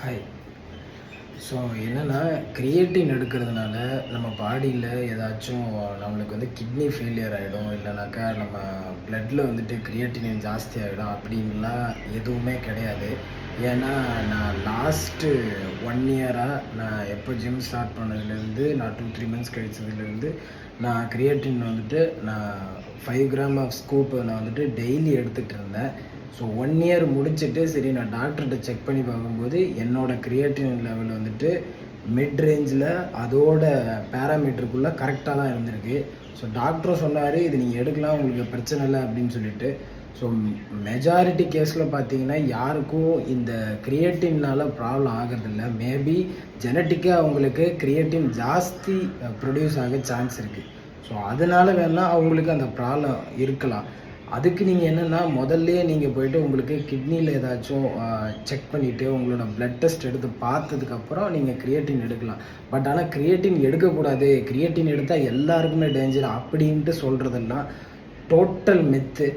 Hi. So என்னென்னா, creatine எடுக்கிறதுனால நம்ம பாடியில் ஏதாச்சும் நம்மளுக்கு கிட்னி ஃபெயிலியர் ஆகிடும், இல்லைனாக்கா நம்ம ப்ளட்டில் கிரியேட்டினின் ஜாஸ்தி ஆகிடும் அப்படின்லாம் எதுவுமே கிடையாது. ஏன்னா நான் லாஸ்ட்டு 1 இயராக நான் எப்போ ஜிம் ஸ்டார்ட் பண்ணதுலேருந்து நான் 2-3 மந்த்ஸ் கழிச்சதுலேருந்து நான் கிரியேட்டின் நான் 5 கிராம் ஆஃப் ஸ்கூப் நான் டெய்லி எடுத்துகிட்டு இருந்தேன். ஸோ 1 இயர் முடிச்சுட்டு சரி நான் டாக்டர்கிட்ட செக் பண்ணி பார்க்கும்போது என்னோடய கிரியேட்டின் லெவல் மிட் ரேஞ்சில் அதோட பேராமீட்டருக்குள்ளே கரெக்டாக தான் இருந்திருக்கு. ஸோ டாக்டரும் சொன்னார், இது நீங்கள் எடுக்கலாம், உங்களுக்கு பிரச்சனை இல்லை அப்படின்னு சொல்லிட்டு. ஸோ மெஜாரிட்டி கேஸில் பார்த்தீங்கன்னா யாருக்கும் இந்த கிரியேட்டின்னால் ப்ராப்ளம் ஆகிறதில்ல. மேபி ஜெனட்டிக்காக அவங்களுக்கு கிரியேட்டின் ஜாஸ்தி ப்ரொடியூஸ் ஆக சான்ஸ் இருக்குது. ஸோ அதனால் வேணால் அவங்களுக்கு அந்த ப்ராப்ளம் இருக்கலாம். அதுக்கு நீங்கள் என்னென்னா, முதல்லையே நீங்கள் போய்ட்டு உங்களுக்கு கிட்னியில் ஏதாச்சும் செக் பண்ணிவிட்டு உங்களோட ப்ளட் டெஸ்ட் எடுத்து பார்த்ததுக்கப்புறம் நீங்கள் கிரியேட்டின் எடுக்கலாம். பட் ஆனால் கிரியேட்டின் எடுக்கக்கூடாது, கிரியேட்டின் எடுத்தால் எல்லாருக்குமே டேஞ்சர் அப்படின்ட்டு சொல்கிறதெல்லாம் டோட்டல் மித்து.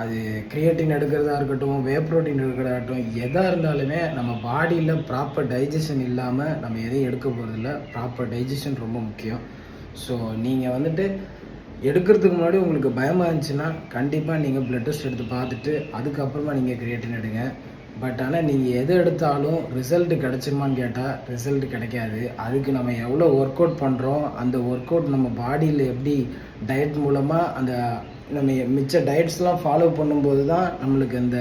அது கிரியேட்டின் எடுக்கிறதா இருக்கட்டும், வே ப்ரோட்டீன் எடுக்கிறதா இருக்கட்டும், எதாக இருந்தாலுமே நம்ம பாடியில் ப்ராப்பர் டைஜஷன் இல்லாமல் நம்ம எதையும் எடுக்க போகிறதில்ல. ப்ராப்பர் டைஜஷன் ரொம்ப முக்கியம். ஸோ நீங்கள் எடுக்கிறதுக்கு முன்னாடி உங்களுக்கு பயமாக இருந்துச்சுன்னா கண்டிப்பாக நீங்கள் ப்ளட் டெஸ்ட் எடுத்து பார்த்துட்டு அதுக்கப்புறமா நீங்கள் கிரியேட்டின் எடுங்க. பட் ஆனால் நீங்கள் எது எடுத்தாலும் ரிசல்ட் கிடச்சிருமான்னு கேட்டால் ரிசல்ட் கிடைக்காது. அதுக்கு நம்ம எவ்வளோ ஒர்க் அவுட் பண்ணுறோம், அந்த ஒர்க் அவுட் நம்ம பாடியில் எப்படி டயட் மூலமாக அந்த நம்ம மிச்ச டயட்ஸ்லாம் ஃபாலோ பண்ணும்போது தான் நம்மளுக்கு அந்த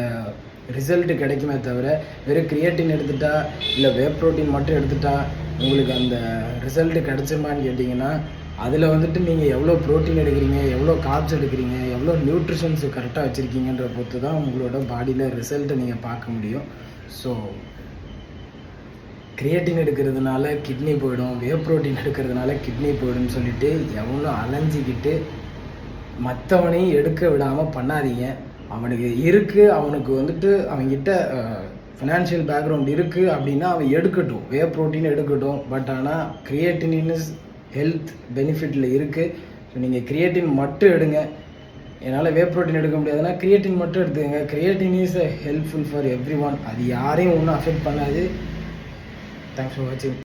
ரிசல்ட்டு கிடைக்குமே தவிர வெறும் கிரியேட்டின் எடுத்துட்டா இல்லை வே ப்ரோட்டீன் மட்டும் எடுத்துட்டா உங்களுக்கு அந்த ரிசல்ட்டு கிடச்சிருமான்னு கேட்டிங்கன்னா அதில் நீங்கள் எவ்வளோ ப்ரோட்டீன் எடுக்கிறீங்க, எவ்வளோ கார்ப்ஸ் எடுக்கிறீங்க, எவ்வளோ நியூட்ரிஷன்ஸ் கரெக்டாக வச்சுருக்கீங்கன்ற பொறுத்து தான் உங்களோட பாடியில் ரிசல்ட்டை நீங்கள் பார்க்க முடியும். ஸோ கிரியேட்டின் எடுக்கிறதுனால கிட்னி போயிடும், வே ப்ரோட்டீன் எடுக்கிறதுனால கிட்னி போயிடும்னு சொல்லிட்டு எவ்வளோ அலைஞ்சிக்கிட்டு மற்றவனையும் எடுக்க விடாமல் பண்ணாதீங்க. அவனுக்கு இருக்குது, அவனுக்கு அவங்ககிட்ட ஃபினான்ஷியல் பேக்ரவுண்ட் இருக்குது அப்படின்னா அவன் எடுக்கட்டும், வே ப்ரோட்டீன் எடுக்கட்டும். பட் ஆனால் கிரியேட்டின் ஹெல்த் பெனிஃபிட்டில் இருக்குது. ஸோ நீங்கள் கிரியேட்டின் மட்டும் எடுங்க. என்னால் வே ப்ரோட்டீன் எடுக்க முடியாதுன்னா கிரியேட்டின் மட்டும் எடுத்துக்கங்க. Creatine is helpful for every one. அது யாரையும் ஒன்றும் அஃபெக்ட் பண்ணாது. தேங்க்ஸ் ஃபார் வாட்சிங்.